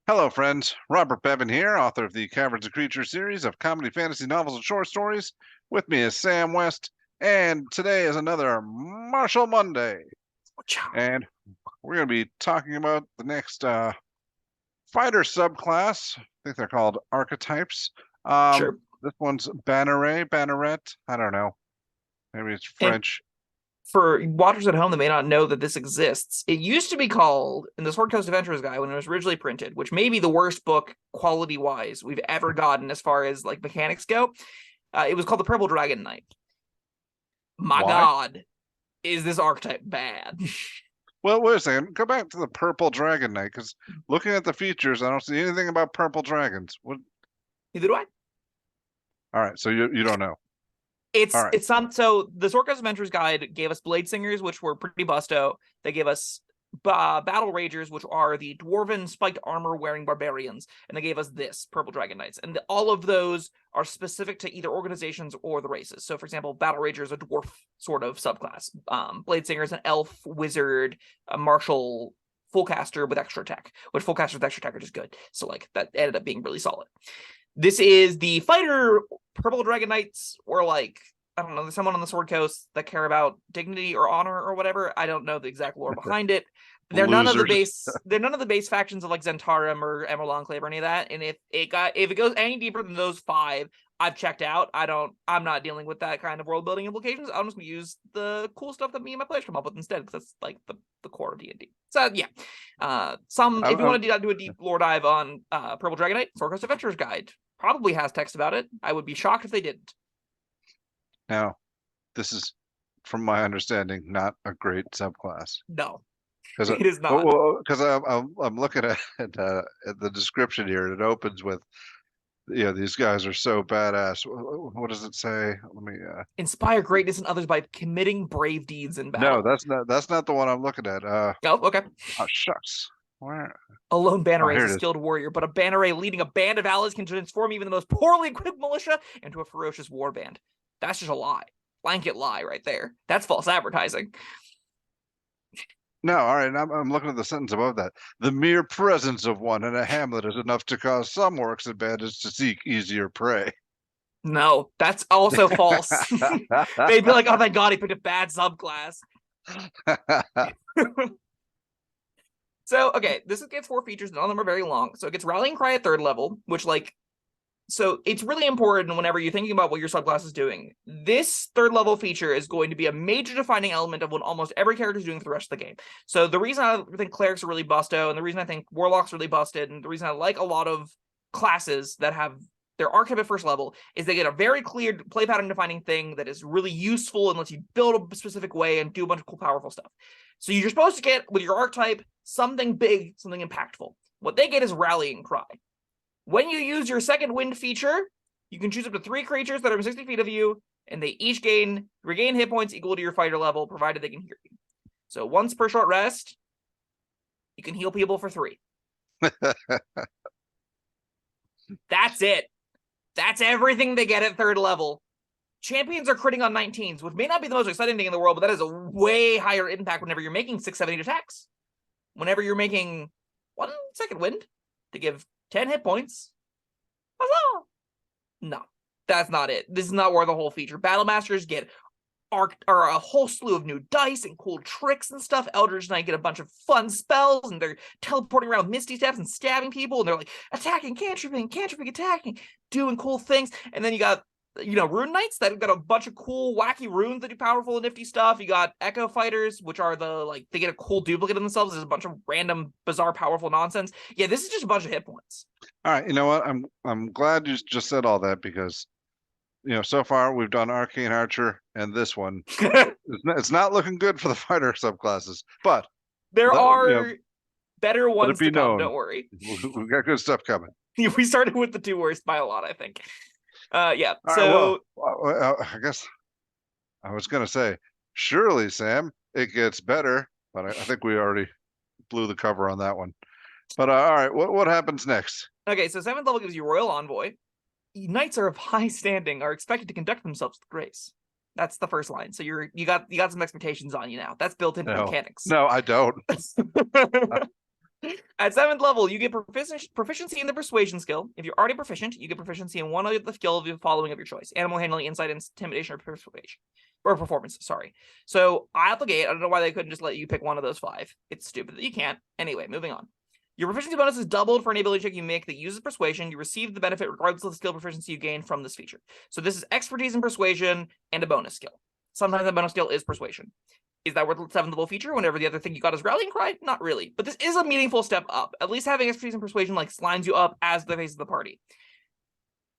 Hello, friends. Robert Bevan here, author of the Caverns Creatures series of comedy, fantasy novels, and short stories. With me is Sam West, and today is another Martial Monday. And we're going to be talking about the next fighter subclass. I think they're called archetypes. Sure. This one's Banneret. I don't know. Maybe it's And French. for watchers at home that may not know that this exists, it used to be called in the Sword Coast Adventures Guide when it was originally printed, which may be the worst book quality-wise we've ever gotten as far as like mechanics go. It was called the Purple Dragon Knight. My Why? God, is this archetype bad? Well, wait a second. Go back to the Purple Dragon Knight, because looking at the features, I don't see anything about purple dragons. What? Neither do I. All right, so you don't know. All right. It's some so the Sword Coast Adventures Guide gave us Blade Singers, which were pretty busto. They gave us Battle Ragers, which are the dwarven spiked armor wearing barbarians, and they gave us this Purple Dragon Knights. And all of those are specific to either organizations or the races. So, for example, Battle Rager is a dwarf sort of subclass. Blade Singer is an elf, wizard, a martial, full caster with extra attack, which full caster with extra attack are just good. So, like, that ended up being really solid. This is the fighter Purple Dragon Knights, or like, I don't know, there's someone on the Sword Coast that care about dignity or honor or whatever. I don't know the exact lore behind it. They're none of the base. They're none of the base factions of like Zentarum or Emerald Enclave or any of that. And if it goes any deeper than those five, I've checked out. I'm not dealing with that kind of world building implications. I'm just gonna use the cool stuff that me and my players come up with instead, because that's like the core of D&D. So yeah, if you want to do a deep lore dive on Purple Dragon Knight, Sword Coast Adventures Guide probably has text about it. I would be shocked if they didn't. Now, this is, from my understanding, not a great subclass. No, Because it is not. Because I'm looking at the description here, and it opens with, these guys are so badass. What does it say? Let me. Inspire greatness in others by committing brave deeds in battle. No, that's not the one I'm looking at. Oh, okay. Oh shucks. Where? A lone Banneret is a it is. skilled warrior, but a Banneret leading a band of allies can transform even the most poorly equipped militia into a ferocious war band. That's just a lie. Blanket lie right there. That's false advertising. No, all right. I'm looking at the sentence above that. The mere presence of one in a hamlet is enough to cause some orcs and bandits to seek easier prey. No, that's also false. They'd be like, oh, thank God he picked a bad subclass. So, okay, this gets 4 features. None of them are very long. So it gets Rallying Cry at 3rd level, which, like, so it's really important whenever you're thinking about what your subclass is doing. This 3rd level feature is going to be a major defining element of what almost every character is doing for the rest of the game. So the reason I think clerics are really busto, and the reason I think warlocks are really busted, and the reason I like a lot of classes that have their archetype at 1st level is they get a very clear play pattern defining thing that is really useful and lets you build a specific way and do a bunch of cool, powerful stuff. So you're supposed to get, with your archetype, something big, something impactful. What they get is Rallying Cry. When you use your 2nd wind feature, you can choose up to 3 creatures that are 60 feet of you, and they each regain hit points equal to your fighter level, provided they can hear you. So once per short rest, you can heal people for 3. That's it. That's everything they get at 3rd level. Champions are critting on 19s, which may not be the most exciting thing in the world, but that is a way higher impact whenever you're making 6, 7, 8 attacks. Whenever you're making 1 second wind to give 10 hit points. Huzzah! No, that's not it. This is not where the whole feature. Battle Masters get a whole slew of new dice and cool tricks and stuff. Eldritch Knight get a bunch of fun spells, and they're teleporting around Misty Steps and stabbing people, and they're like attacking, cantripping, attacking, doing cool things. And then you got, Rune Knights that got a bunch of cool, wacky runes that do powerful and nifty stuff. You got Echo Fighters, which are they get a cool duplicate of themselves. There's a bunch of random, bizarre, powerful nonsense. Yeah, this is just a bunch of hit points. All right, you know what? I'm glad you just said all that, because so far we've done Arcane Archer, and this one it's not looking good for the fighter subclasses. But there are better ones to come. Don't worry, we've got good stuff coming. We started with the 2 worst by a lot, I think. Yeah. All so right, well, I guess I was gonna say, surely, Sam, it gets better, but I think we already blew the cover on that one. But all right, what happens next? Okay, so 7th level gives you Royal Envoy. Knights are of high standing are expected to conduct themselves with grace. That's the first line. So you got some expectations on you now. That's built into the mechanics. No, I don't. At 7th level, you get proficiency in the persuasion skill. If you're already proficient, you get proficiency in one of the skill of the following of your choice: animal handling, insight, intimidation, or persuasion. Or performance, sorry. So out the gate, I don't know why they couldn't just let you pick one of those 5. It's stupid that you can't. Anyway, moving on. Your proficiency bonus is doubled for an ability check you make that uses persuasion. You receive the benefit regardless of the skill proficiency you gain from this feature. So this is expertise in persuasion and a bonus skill. Sometimes the bonus skill is persuasion. Is that worth the 7th level feature whenever the other thing you got is rallying cry? Not really. But this is a meaningful step up. At least having expertise in persuasion like lines you up as the face of the party.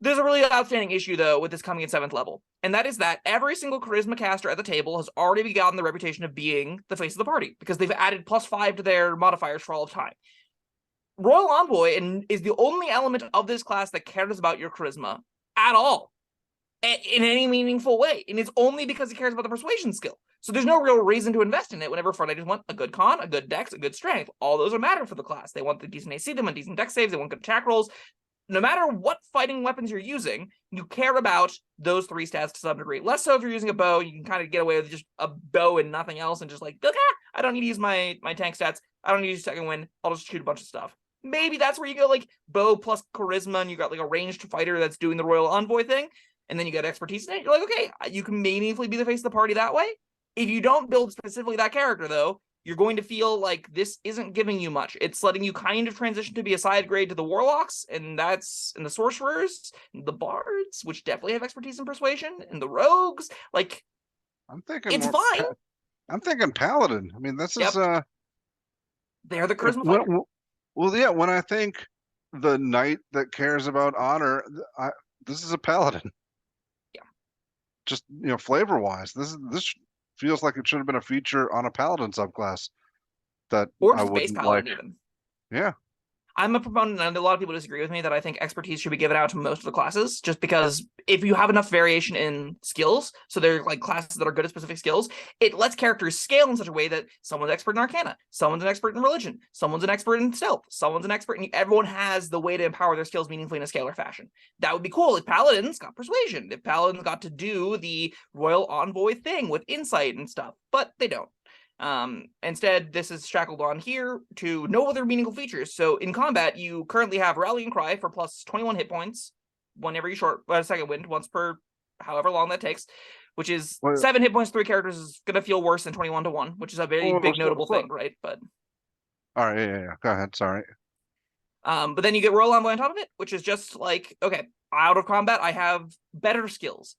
There's a really outstanding issue, though, with this coming in 7th level. And that is that every single charisma caster at the table has already gotten the reputation of being the face of the party, because they've added +5 to their modifiers for all of time. Royal Envoy is the only element of this class that cares about your charisma at all, in any meaningful way. And it's only because it cares about the persuasion skill. So there's no real reason to invest in it whenever fighters want a good con, a good dex, a good strength. All those are matter for the class. They want the decent AC, they want decent dex saves, they want good attack rolls. No matter what fighting weapons you're using, you care about those 3 stats to some degree. Less so if you're using a bow. You can kind of get away with just a bow and nothing else and just like, okay, I don't need to use my tank stats. I don't need to use second wind. I'll just shoot a bunch of stuff. Maybe that's where you go like bow plus charisma, and you got like a ranged fighter that's doing the Royal Envoy thing, and then you got expertise in it. You're like, okay, you can meaningfully be the face of the party that way. If you don't build specifically that character, though, you're going to feel like this isn't giving you much. It's letting you kind of transition to be a side grade to the Warlocks, and that's in the Sorcerers, the Bards, which definitely have expertise in persuasion, and the Rogues. Like, I'm thinking it's fine. I'm thinking Paladin. I mean, this is they're the charisma fighter. Well, yeah. When I think the knight that cares about honor, this is a Paladin. Yeah. Just flavor wise, this feels like it should have been a feature on a Paladin subclass that or I just base wouldn't Paladin like. even. Yeah. I'm a proponent, and a lot of people disagree with me, that I think expertise should be given out to most of the classes, just because if you have enough variation in skills, so they're like classes that are good at specific skills, it lets characters scale in such a way that someone's expert in Arcana, someone's an expert in religion, someone's an expert in stealth, someone's an expert in... Everyone has the way to empower their skills meaningfully in a scalar fashion. That would be cool if Paladins got persuasion, if Paladins got to do the Royal Envoy thing with insight and stuff, but they don't. Instead, this is shackled on here to no other meaningful features. So in combat, you currently have Rallying Cry for plus 21 hit points whenever you second wind, once per however long that takes, which is 7 hit points, 3 characters is going to feel worse than 21 to 1, which is a very big notable thing, right? But all right, yeah. Go ahead, sorry. But then you get Royal Envoy on top of it, which is just like, okay, out of combat, I have better skills.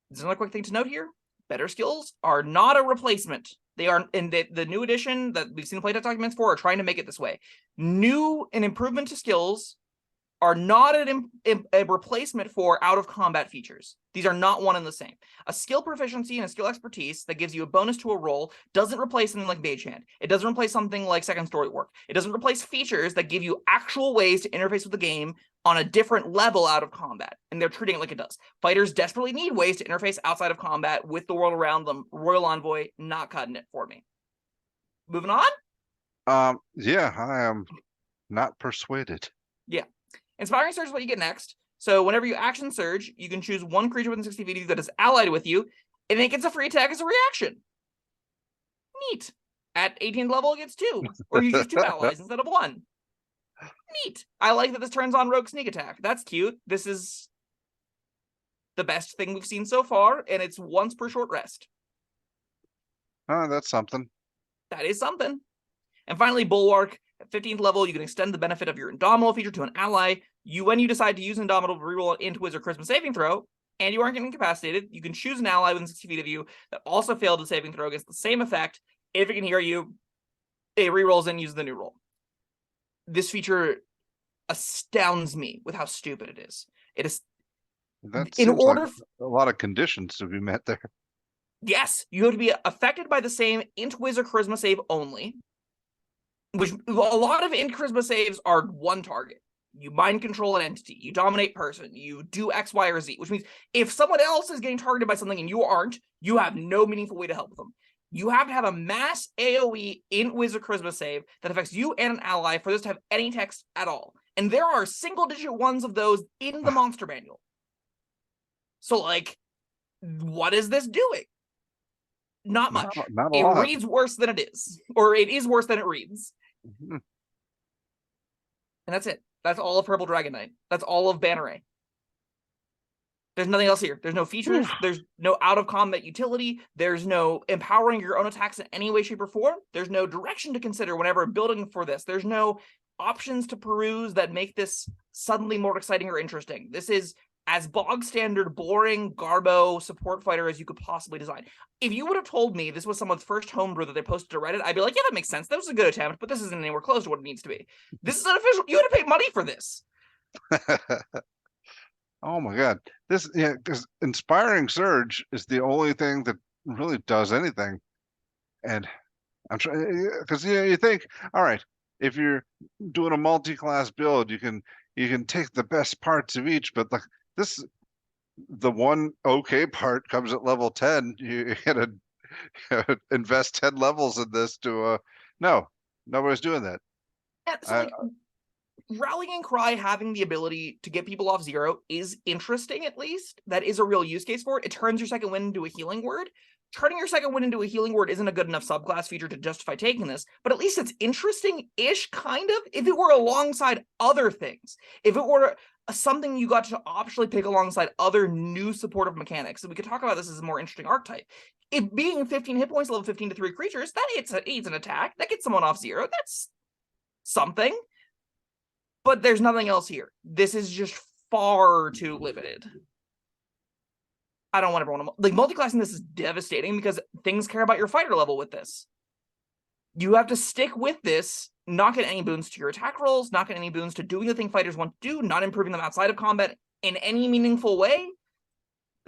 There's another quick thing to note here. Better skills are not a replacement. They are, in the new edition that we've seen the playtest documents for, are trying to make it this way. New and improvement to skills are not a replacement for out-of-combat features. These are not one and the same. A skill proficiency and a skill expertise that gives you a bonus to a roll doesn't replace something like Mage Hand. It doesn't replace something like Second Story Work. It doesn't replace features that give you actual ways to interface with the game on a different level out of combat, and they're treating it like it does. Fighters desperately need ways to interface outside of combat with the world around them. Royal Envoy not cutting it for me. Moving on? Yeah, I am not persuaded. Yeah. Inspiring Surge is what you get next. So whenever you action Surge, you can choose one creature within 60 feet of you that is allied with you, and it gets a free attack as a reaction. Neat. At 18th level, it gets 2. Or you use 2 allies instead of 1. Neat. I like that this turns on Rogue Sneak Attack. That's cute. This is the best thing we've seen so far, and it's once per short rest. Oh, that's something. That is something. And finally, Bulwark. At 15th level, you can extend the benefit of your Indomitable feature to an ally. When you decide to use Indomitable to reroll an Int, Wiz, or Charisma saving throw, and you aren't getting incapacitated, you can choose an ally within 60 feet of you that also failed the saving throw against the same effect. If it can hear you, it rerolls and uses the new roll. This feature astounds me with how stupid it is. It is. That in order, like a lot of conditions to be met there. Yes, you have to be affected by the same Int, Wiz, or Charisma save only. Which a lot of Int Charisma saves are one target. You mind control an entity, you dominate person, you do X, Y, or Z, which means if someone else is getting targeted by something and you aren't, you have no meaningful way to help them. You have to have a mass AoE Int, Wiz, or Charisma save that affects you and an ally for this to have any text at all. And there are single-digit ones of those in the monster manual. So, like, what is this doing? Not much. Not it reads worse than it is. Or it is worse than it reads. Mm-hmm. And that's it. That's all of Purple Dragon Knight. That's all of Banneret. There's nothing else here. There's no features. There's no out-of-combat utility. There's no empowering your own attacks in any way, shape, or form. There's no direction to consider whenever building for this. There's no options to peruse that make this suddenly more exciting or interesting. This is as bog-standard, boring, garbo support fighter as you could possibly design. If you would have told me this was someone's first homebrew that they posted to Reddit, I'd be like, yeah, that makes sense. That was a good attempt, but this isn't anywhere close to what it needs to be. This is unofficial. You had to pay money for this. Oh my God. This, yeah, because Inspiring Surge is the only thing that really does anything. And I'm trying, because you think, all right, if you're doing a multi-class build, you can take the best parts of each, but the one okay part comes at level 10. You gotta invest 10 levels in this to no, nobody's doing that. Yeah, so Rallying Cry having the ability to get people off 0 is interesting, at least. That is a real use case for it. It turns your second wind into a healing word. Turning your second wind into a healing word isn't a good enough subclass feature to justify taking this, but at least it's interesting-ish, kind of, if it were alongside other things. If it were something you got to optionally pick alongside other new supportive mechanics, and we could talk about this as a more interesting archetype. If being 15 hit points, level 15 to 3 creatures, that hits an attack, that gets someone off 0, that's something. But there's nothing else here. This is just far too limited. I don't want everyone to... Like, multiclassing this is devastating because things care about your fighter level with this. You have to stick with this, not get any boons to your attack rolls, not get any boons to doing the thing fighters want to do, not improving them outside of combat in any meaningful way.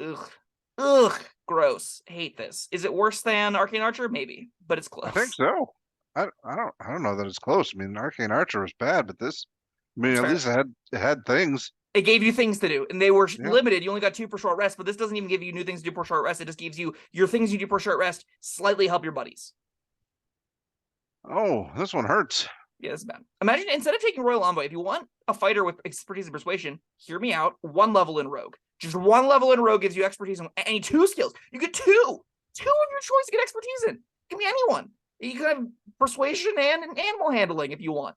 Ugh. Ugh. Gross. Hate this. Is it worse than Arcane Archer? Maybe, but it's close. I think so. I don't know that it's close. I mean, Arcane Archer was bad, but this... I mean, at least it had things. It gave you things to do, and they were limited. You only got 2 per short rest, but this doesn't even give you new things to do per short rest. It just gives you your things you do per short rest slightly help your buddies. Oh, this one hurts. Yeah, this is bad. Imagine instead of taking Royal Envoy, if you want a fighter with expertise and persuasion, hear me out. 1 level in Rogue. Just 1 level in Rogue gives you expertise and 2 skills. You get 2 of your choice to get expertise in. Give me anyone. You can have persuasion and animal handling if you want.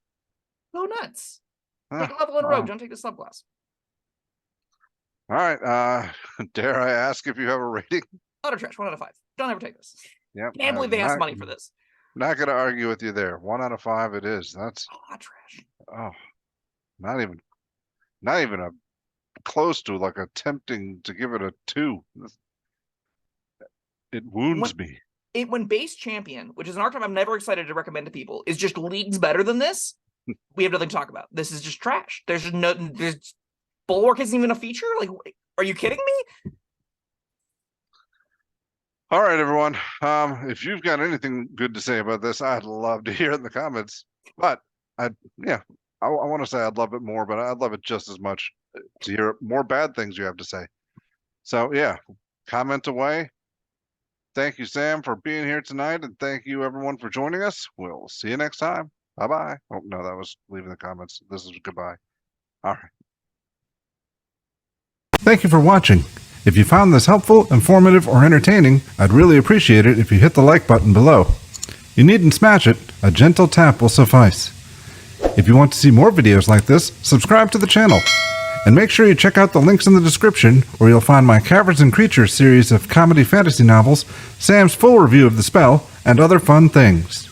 Go nuts. Take a level in Rogue, don't take the subclass. All right. Dare I ask if you have a rating? Utter trash, 1 out of 5. Don't ever take this. Yep. Can't believe they asked money for this. Not gonna argue with you there. 1 out of 5 it is. That's trash. Oh, not even a close to like attempting to give it a 2. It wounds me. When base champion, which is an archetype I'm never excited to recommend to people, is just leagues better than this, we have nothing to talk about. This is just trash. There's Bulwark isn't even a feature. Like, are you kidding me? All right, everyone. If you've got anything good to say about this, I'd love to hear it in the comments. But I want to say I'd love it more, but I'd love it just as much to hear more bad things you have to say. So yeah, comment away. Thank you, Sam, for being here tonight, and thank you, everyone, for joining us. We'll see you next time. Bye-bye. Oh, no, that was leaving the comments. This is goodbye. All right. Thank you for watching. If you found this helpful, informative, or entertaining, I'd really appreciate it if you hit the like button below. You needn't smash it. A gentle tap will suffice. If you want to see more videos like this, subscribe to the channel. And make sure you check out the links in the description, where you'll find my Caverns Creatures series of comedy fantasy novels, Sam's full review of the spell, and other fun things.